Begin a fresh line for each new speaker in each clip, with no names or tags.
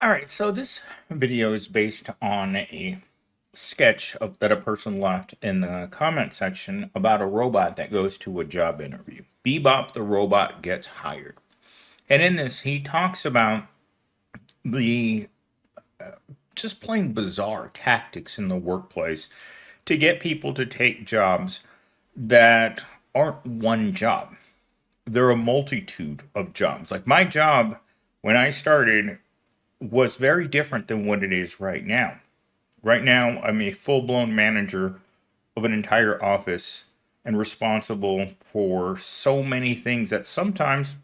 All right, so this video is based on a sketch that a person left in the comment section about a robot that goes to a job interview. Bebop the robot gets hired. And in this, he talks about the just plain bizarre tactics in the workplace to get people to take jobs that aren't one job. They're a multitude of jobs. Like my job when I started was very different than what it is right now. Right now, I'm a full blown manager of an entire office and responsible for so many things that sometimes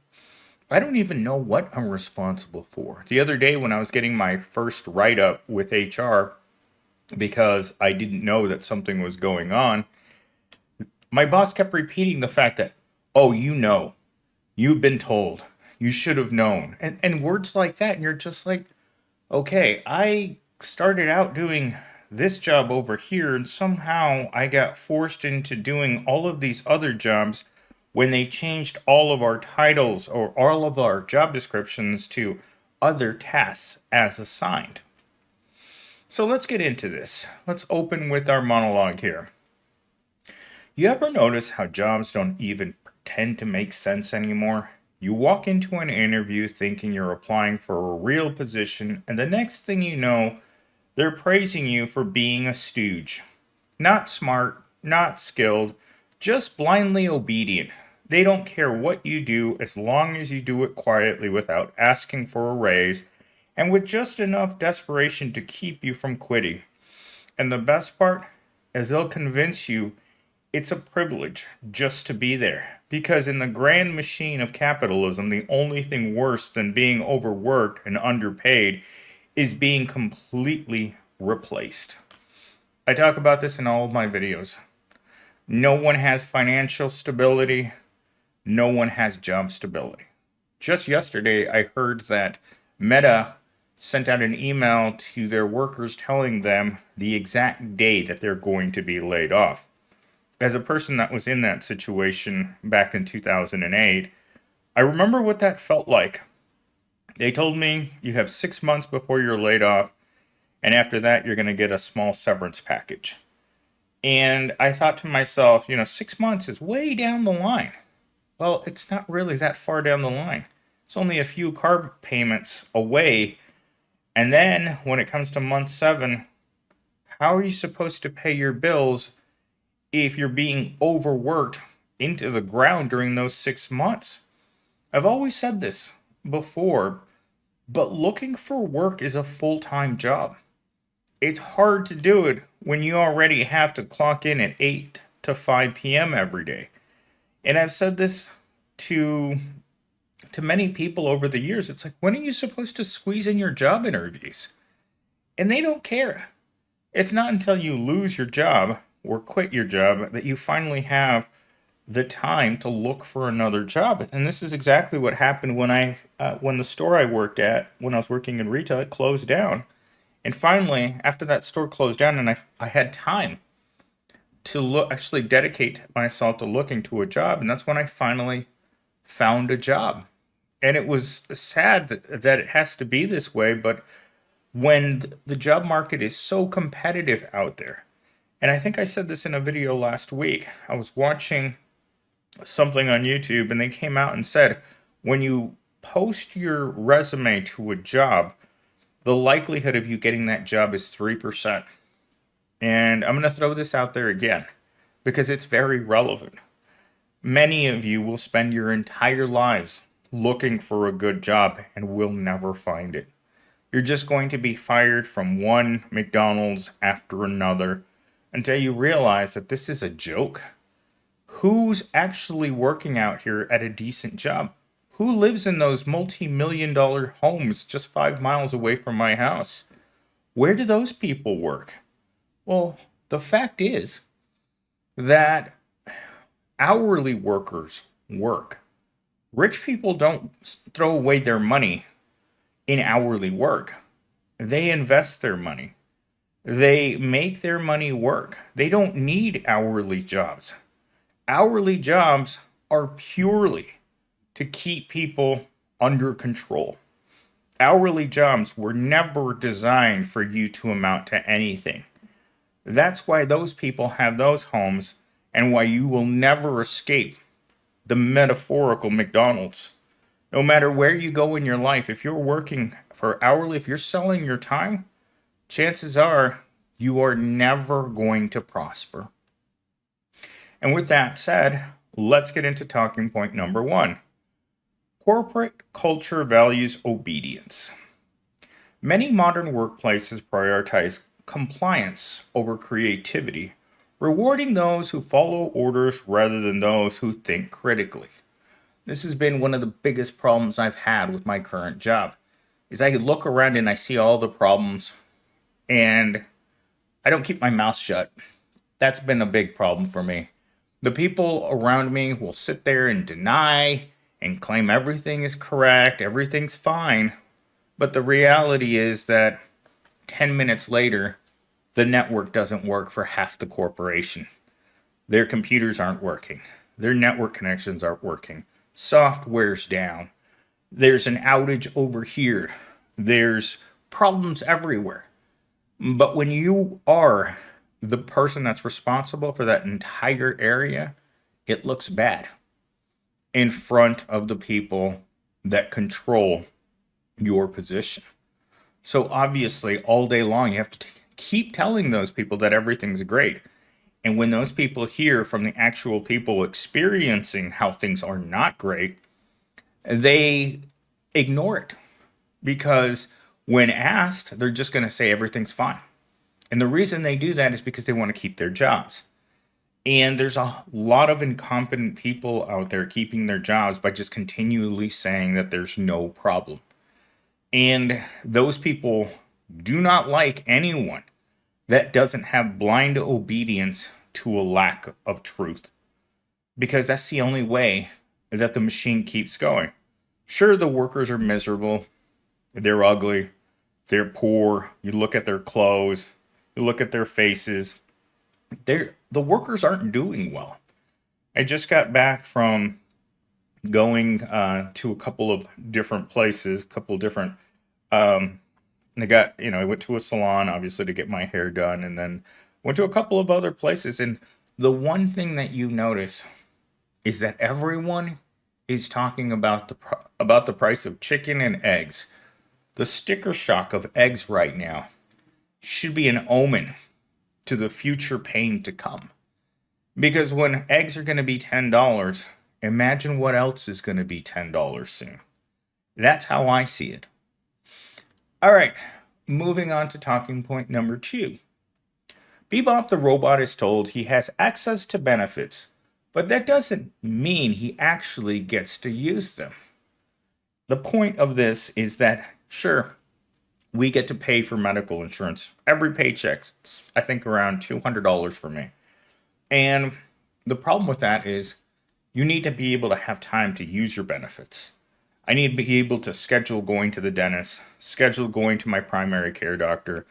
I don't even know what I'm responsible for. The other day, when I was getting my first write up with HR, because I didn't know that something was going on, my boss kept repeating the fact that, oh, you've been told, you should have known, and words like that. And you're just like, okay, I started out doing this job over here, and somehow I got forced into doing all of these other jobs when they changed all of our titles or all of our job descriptions to other tasks as assigned. So let's get into this. Let's open with our monologue here. You ever notice how jobs don't even pretend to make sense anymore? You walk into an interview thinking you're applying for a real position, and the next thing you know, they're praising you for being a stooge. Not smart, not skilled, just blindly obedient. They don't care what you do as long as you do it quietly without asking for a raise and with just enough desperation to keep you from quitting. And the best part is they'll convince you it's a privilege just to be there. Because in the grand machine of capitalism, the only thing worse than being overworked and underpaid is being completely replaced. I talk about this in all of my videos. No one has financial stability, no one has job stability. Just yesterday, I heard that Meta sent out an email to their workers telling them the exact day that they're going to be laid off. As a person that was in that situation back in 2008, I remember what that felt like. They told me you have 6 months before you're laid off, and after that, you're going to get a small severance package. And I thought to myself, 6 months is way down the line. Well, it's not really that far down the line. It's only a few car payments away. And then when it comes to month seven, how are you supposed to pay your bills if you're being overworked into the ground during those 6 months? I've always said this before, but looking for work is a full time job. It's hard to do it when you already have to clock in at 8 to 5 p.m. every day. And I've said this to many people over the years. It's like, when are you supposed to squeeze in your job interviews? And they don't care. It's not until you lose your job or quit your job that you finally have the time to look for another job. And this is exactly what happened when the store I worked at when I was working in retail, it closed down. And finally, after that store closed down, and I had time to actually dedicate myself to looking to a job, and that's when I finally found a job. And it was sad that it has to be this way, but when the job market is so competitive out there, and I think I said this in a video last week, I was watching something on YouTube, and they came out and said, when you post your resume to a job, the likelihood of you getting that job is 3%. And I'm going to throw this out there again because it's very relevant. Many of you will spend your entire lives looking for a good job and will never find it. You're just going to be fired from one McDonald's after another until you realize that this is a joke. Who's actually working out here at a decent job? Who lives in those multi-million-dollar homes just 5 miles away from my house? Where do those people work? Well, the fact is that hourly workers work. Rich people don't throw away their money in hourly work. They invest their money. They make their money work. They don't need hourly jobs. Hourly jobs are purely to keep people under control. Hourly jobs were never designed for you to amount to anything. That's why those people have those homes and why you will never escape the metaphorical McDonald's. No matter where you go in your life, if you're working for hourly, if you're selling your time, chances are you are never going to prosper. And with that said, let's get into talking point number one. Corporate culture values obedience. Many modern workplaces prioritize compliance over creativity, rewarding those who follow orders rather than those who think critically. This has been one of the biggest problems I've had with my current job. Is I look around and I see all the problems and I don't keep my mouth shut. That's been a big problem for me. The people around me will sit there and deny and claim everything is correct, everything's fine. But the reality is that 10 minutes later, the network doesn't work for half the corporation. Their computers aren't working. Their network connections aren't working. Software's down. There's an outage over here. There's problems everywhere. But when you are the person that's responsible for that entire area, it looks bad in front of the people that control your position. So obviously, all day long, you have to keep telling those people that everything's great. And when those people hear from the actual people experiencing how things are not great, they ignore it. Because when asked, they're just going to say everything's fine. And the reason they do that is because they want to keep their jobs. And there's a lot of incompetent people out there keeping their jobs by just continually saying that there's no problem. And those people do not like anyone that doesn't have blind obedience to a lack of truth. Because that's the only way that the machine keeps going. Sure, the workers are miserable. They're ugly. They're poor. You look at their clothes. You look at their faces. The workers aren't doing well. I just got back from going to a couple of different places, I went to a salon, obviously, to get my hair done, and then went to a couple of other places. And the one thing that you notice is that everyone is talking about the price of chicken and eggs. The sticker shock of eggs right now should be an omen to the future pain to come. Because when eggs are going to be $10, imagine what else is going to be $10 soon. That's how I see it. All right, moving on to talking point number two. Bebop the robot is told he has access to benefits, but that doesn't mean he actually gets to use them. The point of this is that, sure, we get to pay for medical insurance. Every paycheck, I think around $200 for me. And the problem with that is you need to be able to have time to use your benefits. I need to be able to schedule going to the dentist, schedule going to my primary care doctor,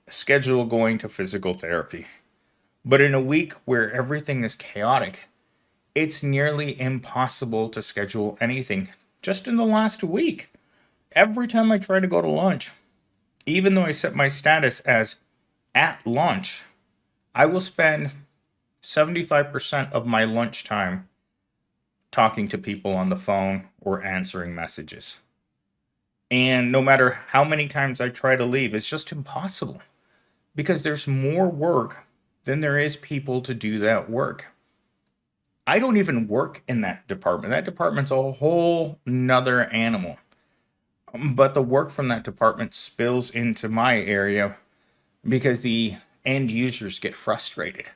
schedule going to physical therapy. But in a week where everything is chaotic, it's nearly impossible to schedule anything. Just in the last week, every time I try to go to lunch, even though I set my status as at lunch, I will spend 75% of my lunchtime talking to people on the phone or answering messages. And no matter how many times I try to leave, it's just impossible. Because there's more work than there is people to do that work. I don't even work in that department. That department's a whole nother animal. But the work from that department spills into my area because the end users get frustrated.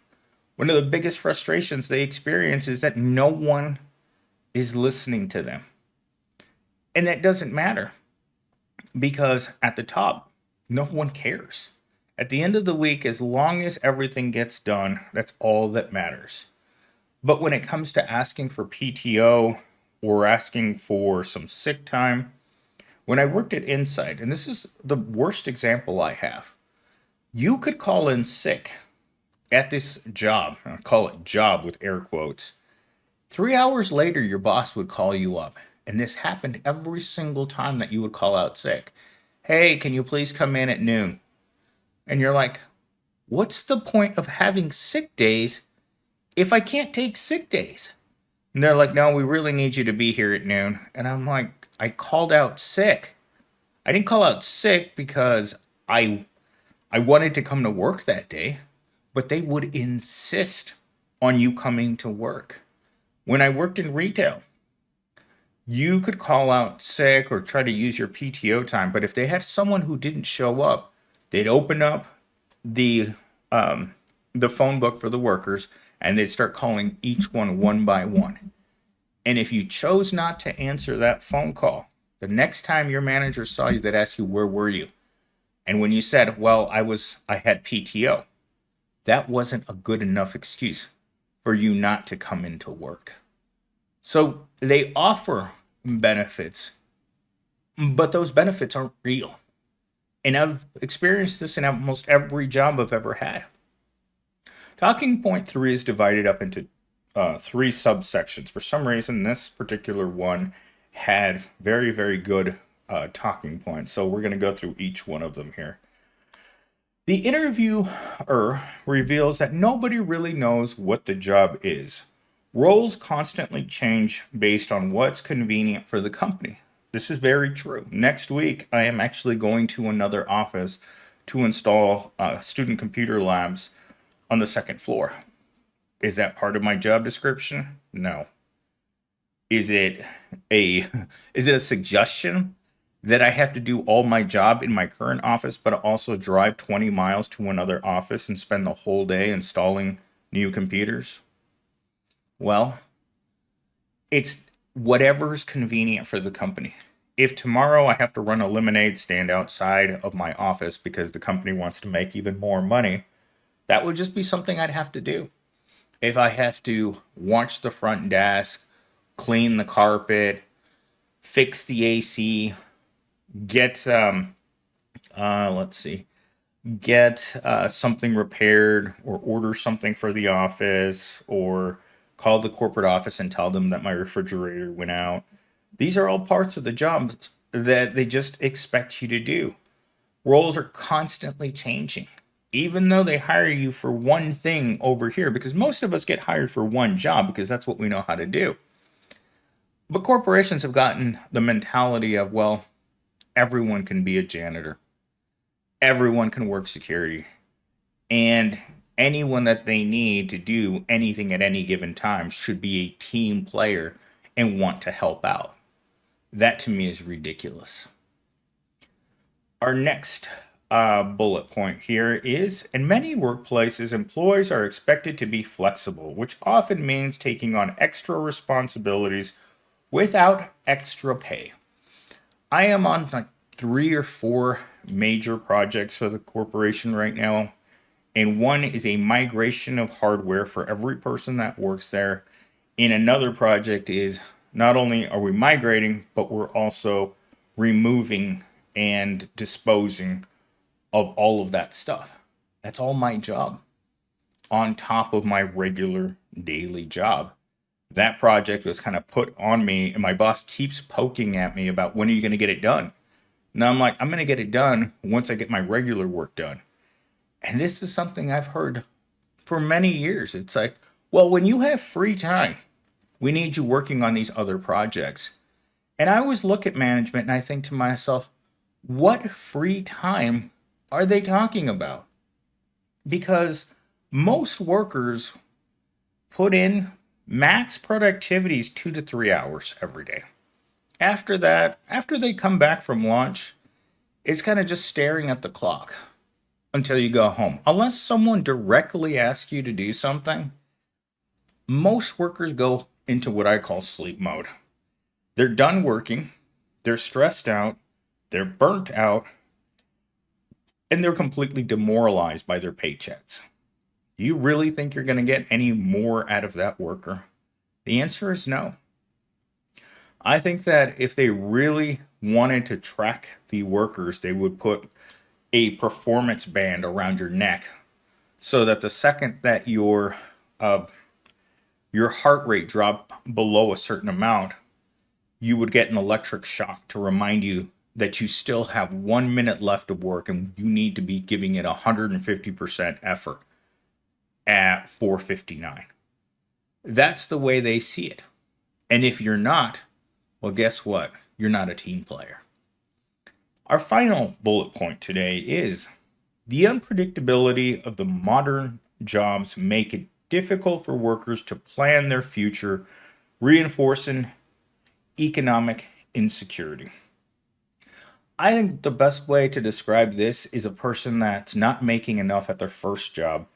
One of the biggest frustrations they experience is that no one is listening to them. And that doesn't matter because at the top, no one cares. At the end of the week, as long as everything gets done, that's all that matters. But when it comes to asking for PTO or asking for some sick time, when I worked at Insight, and this is the worst example I have, you could call in sick at this job, I call it job with air quotes. 3 hours later, your boss would call you up And this happened every single time that you would call out sick. Hey, can you please come in at noon? And you're like, what's the point of having sick days if I can't take sick days? And they're like, no, we really need you to be here at noon. And I'm like, I called out sick. I didn't call out sick because I I wanted to come to work that day, but they would insist on you coming to work. When I worked in retail, you could call out sick or try to use your PTO time, but if they had someone who didn't show up, they'd open up the the phone book for the workers and they'd start calling each one by one. And if you chose not to answer that phone call, the next time your manager saw you, they'd ask you, where were you? And when you said, well, I had PTO, that wasn't a good enough excuse for you not to come into work. So they offer benefits, but those benefits aren't real. And I've experienced this in almost every job I've ever had. Talking point 3 is divided up into 3 subsections. For some reason, this particular one had very, very good talking points. So we're going to go through each one of them here. The interviewer reveals that nobody really knows what the job is. Roles constantly change based on what's convenient for the company. This is very true. Next week, I am actually going to another office to install student computer labs on the second floor. Is that part of my job description? No. Is it a suggestion that I have to do all my job in my current office, but also drive 20 miles to another office and spend the whole day installing new computers? Well, it's whatever's convenient for the company. If tomorrow I have to run a lemonade stand outside of my office because the company wants to make even more money, that would just be something I'd have to do. If I have to watch the front desk, clean the carpet, fix the AC, get something repaired, or order something for the office, or call the corporate office and tell them that my refrigerator went out. These are all parts of the job that they just expect you to do. Roles are constantly changing. Even though they hire you for one thing over here, because most of us get hired for one job because that's what we know how to do. But corporations have gotten the mentality of, well, everyone can be a janitor. Everyone can work security. And anyone that they need to do anything at any given time should be a team player and want to help out. That to me is ridiculous. Our next bullet point here is, in many workplaces, employees are expected to be flexible, which often means taking on extra responsibilities without extra pay. I am on like 3 or 4 major projects for the corporation right now, and one is a migration of hardware for every person that works there. And another project is, not only are we migrating, but we're also removing and disposing of all of that stuff. That's all my job on top of my regular daily job. That project was kind of put on me, and my boss keeps poking at me about, when are you going to get it done? And I'm like, I'm going to get it done once I get my regular work done. And this is something I've heard for many years. It's like, well, when you have free time, we need you working on these other projects. And I always look at management and I think to myself, what free time are they talking about? Because most workers put in max productivity is 2 to 3 hours every day. After that, after they come back from lunch, it's kind of just staring at the clock until you go home. Unless someone directly asks you to do something, most workers go into what I call sleep mode. They're done working, they're stressed out, they're burnt out, and they're completely demoralized by their paychecks. You really think you're going to get any more out of that worker? The answer is no. I think that if they really wanted to track the workers, they would put a performance band around your neck so that the second that your heart rate dropped below a certain amount, you would get an electric shock to remind you that you still have 1 minute left of work and you need to be giving it 150% effort at 4:59. That's the way they see it. And if you're not, well, guess what? You're not a team player. Our final bullet point today is the unpredictability of the modern jobs make it difficult for workers to plan their future, reinforcing economic insecurity. I think the best way to describe this is a person that's not making enough at their first job,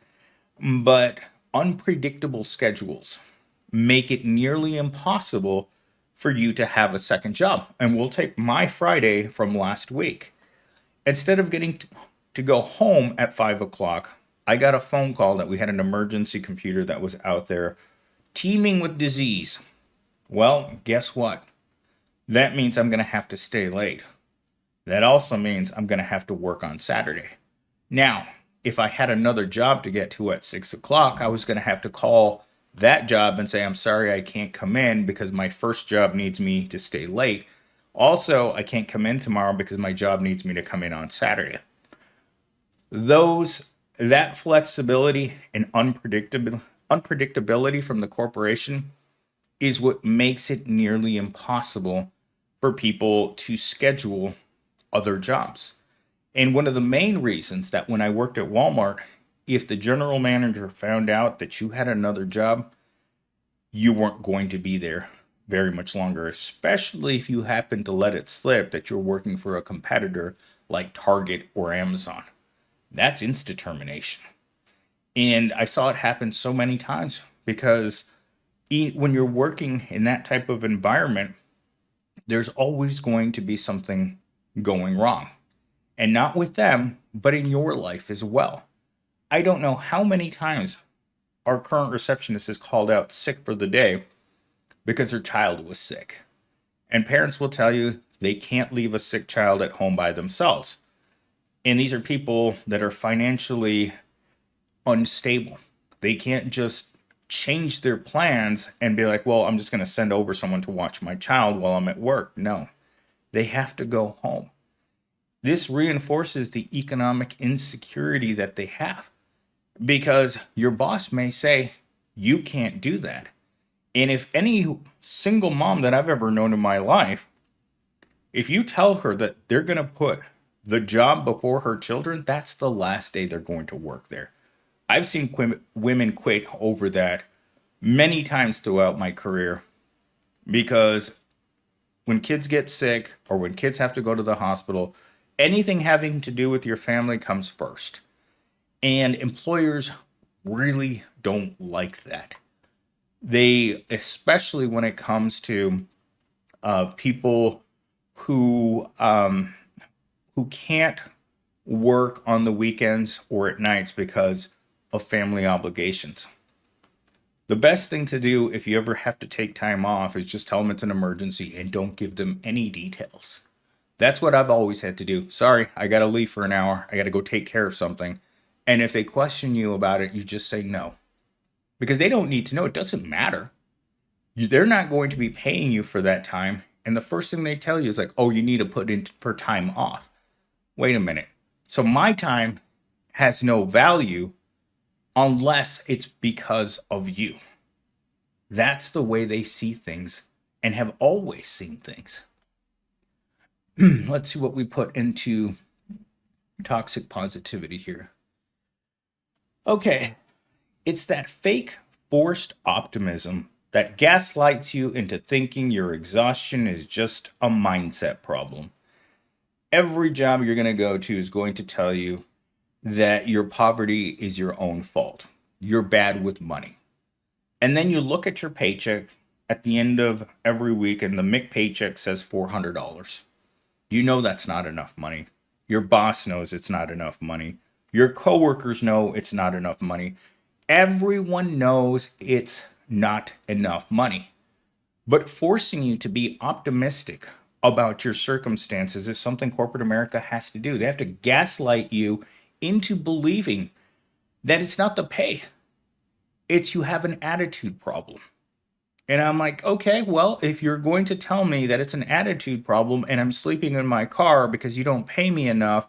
but unpredictable schedules make it nearly impossible for you to have a second job. And we'll take my Friday from last week. Instead of getting to go home at 5 o'clock, I got a phone call that we had an emergency computer that was out there teeming with disease. Well, guess what? That means I'm going to have to stay late. That also means I'm going to have to work on Saturday. Now, if I had another job to get to at 6 o'clock, I was going to have to call that job and say, I'm sorry, I can't come in because my first job needs me to stay late. Also, I can't come in tomorrow because my job needs me to come in on Saturday. That flexibility and unpredictability from the corporation is what makes it nearly impossible for people to schedule other jobs. And one of the main reasons that when I worked at Walmart, if the general manager found out that you had another job, you weren't going to be there very much longer, especially if you happen to let it slip that you're working for a competitor like Target or Amazon. That's instant termination. And I saw it happen so many times because when you're working in that type of environment, there's always going to be something going wrong. And not with them, but in your life as well. I don't know how many times our current receptionist is called out sick for the day because her child was sick. And parents will tell you they can't leave a sick child at home by themselves. And these are people that are financially unstable. They can't just change their plans and be like, well, I'm just going to send over someone to watch my child while I'm at work. No, they have to go home. This reinforces the economic insecurity that they have because your boss may say, you can't do that. And if any single mom that I've ever known in my life, if you tell her that they're going to put the job before her children, that's the last day they're going to work there. I've seen women quit over that many times throughout my career because when kids get sick or when kids have to go to the hospital, anything having to do with your family comes first. And employers really don't like that. They, especially when it comes to people who can't work on the weekends or at nights because of family obligations. The best thing to do if you ever have to take time off is just tell them it's an emergency and don't give them any details. That's what I've always had to do. Sorry, I got to leave for an hour. I got to go take care of something. And if they question you about it, you just say no. Because they don't need to know. It doesn't matter. They're not going to be paying you for that time. And the first thing they tell you is like, oh, you need to put in for time off. Wait a minute. So my time has no value unless it's because of you. That's the way they see things and have always seen things. Let's see what we put into toxic positivity here. Okay, it's that fake forced optimism that gaslights you into thinking your exhaustion is just a mindset problem. Every job you're going to go to is going to tell you that your poverty is your own fault. You're bad with money. And then you look at your paycheck at the end of every week and the MIC paycheck says $400. You know that's not enough money. Your boss knows it's not enough money. Your coworkers know it's not enough money. Everyone knows it's not enough money. But forcing you to be optimistic about your circumstances is something corporate America has to do. They have to gaslight you into believing that it's not the pay. It's you have an attitude problem. And I'm like, okay, well, if you're going to tell me that it's an attitude problem and I'm sleeping in my car because you don't pay me enough,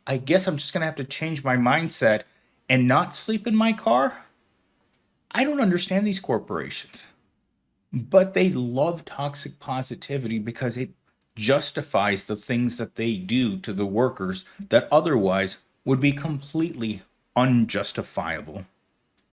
I guess I'm just going to have to change my mindset and not sleep in my car. I don't understand these corporations, but they love toxic positivity because it justifies the things that they do to the workers that otherwise would be completely unjustifiable.